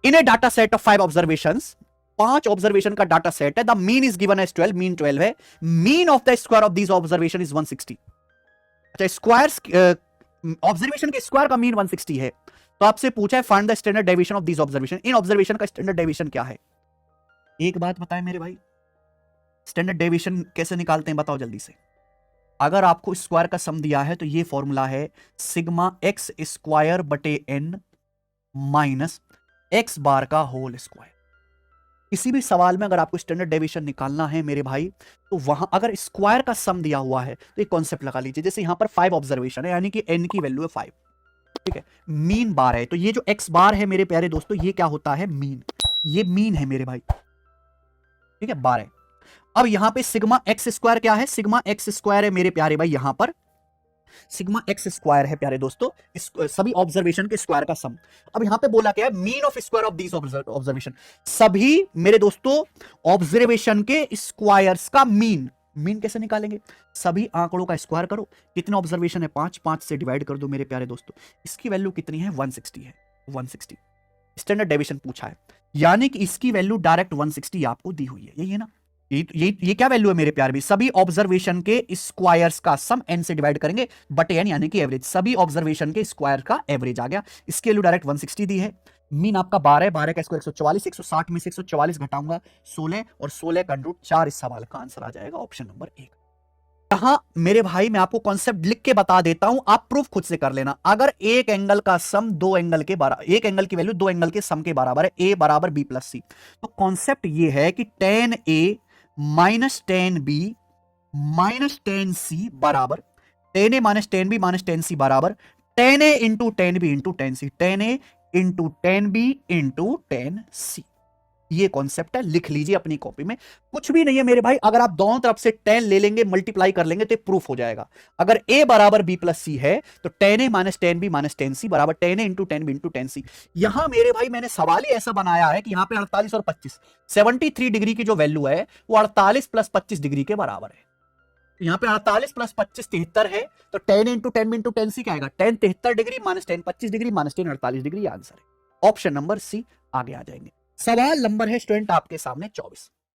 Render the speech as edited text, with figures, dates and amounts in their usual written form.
In a data set of 5 observations, 5 observation का data set है, the mean is given as 12, mean 12 है, mean of the square of this observation is 160। अच्छा, square observation के square का mean 160 है, तो आपसे पूछा है find the standard deviation of this observation, इन ऑब्जर्वेशन का स्टैंडर्ड डेविएशन क्या है। एक बात बताएं मेरे भाई, स्टैंडर्ड डेविएशन कैसे निकालते हैं बताओ जल्दी से। अगर आपको स्क्वायर का सम दिया है तो ये फॉर्मूला है सिग्मा एक्स स्क्वायर बटे एन माइनस एक्स बार का होल स्क्वायर। किसी भी सवाल में अगर आपको स्टैंडर्ड डेविएशन निकालना है मेरे भाई, तो वहां अगर स्क्वायर का सम दिया हुआ है तो एक कॉन्सेप्ट लगा लीजिए, जैसे यहां पर 5 ऑब्जर्वेशन है, यानी कि एन की वैल्यू है 5, ठीक है, मीन बार है, तो ये जो एक्स बार है मेरे प्यारे दोस्तों, ये क्या होता है, मीन, ये मीन है मेरे भाई, ठीक है, बार है। अब यहां पे सिग्मा एक्स स्क्वायर क्या है, सिग्मा एक्स स्क्वायर है मेरे प्यारे भाई, यहां पर सिग्मा एक्स स्क्वायर है प्यारे दोस्तों, सभी ऑब्जर्वेशन के स्क्वायर का सम। अब यहां पे बोला क्या है, mean of square of this observation, सभी मेरे दोस्तों ऑब्जर्वेशन के स्क्वायर्स का मीन। मीन कैसे निकालेंगे, सभी आंकड़ों का स्क्वायर करो, कितने ऑब्जर्वेशन है 5, 5 से डिवाइड कर दो मेरे प्यारे दोस्तों, इसकी वैल्यू कितनी है 160 है, 160 स्टैंडर्ड डेविएशन पूछा है, यानी कि इसकी वैल्यू डायरेक्ट 160 आपको दी हुई है, यही है ना। ये क्या वैल्यू है मेरे प्यार भी, सभी ऑब्जर्वेशन के स्क्वायर्स का सम n से डिवाइड करेंगे बटे n, यानी कि एवरेज, सभी ऑब्जर्वेशन के स्क्वायर का एवरेज आ गया, इसकी वैल्यू डायरेक्ट 160 दी है। मीन आपका 12 है, 12 का स्क्वायर 144, 160 में से 144 घटाऊंगा 16, और 16 का रूट 4, इस सवाल का आंसर आ जाएगा ऑप्शन नंबर 1। यहां मेरे भाई मैं आपको कॉन्सेप्ट लिख के बता देता हूं, आप प्रूफ खुद से कर लेना। अगर एक एंगल का सम दो एंगल के बराबर, एक एंगल की वैल्यू दो एंगल के सम के बराबर है, ए बराबर बी प्लस सी, तो कॉन्सेप्ट ये है कि tan A minus tan B minus tan C बराबर tan A minus tan B minus tan C बराबर tan A into tan B into tan C, tan A into tan B into tan C। ये concept है, लिख लीजिए अपनी copy में, कुछ भी नहीं है मेरे भाई, अगर आप दोनों तरफ से tan ले लेंगे, मल्टीप्लाई कर लेंगे तो प्रूफ हो जाएगा। अगर a बराबर b प्लस सी है तो tan a minus tan b minus tan c बराबर tan a into tan b into tan c। यहां मेरे भाई मैंने सवाल ही ऐसा बनाया है कि यहां पे 48 और 25, 73 डिग्री की जो वैल्यू है वो 48 प्लस 25 डिग्री के बराबर है। यहां पे 48 प्लस 25 73 है, तो tan into tan b into tan c क्या आएगा, tan 73 degree minus tan 25 degree minus tan 48 degree, answer है ऑप्शन नंबर सी। आगे आ जाएंगे, सवाल नंबर है स्टूडेंट आपके सामने 24।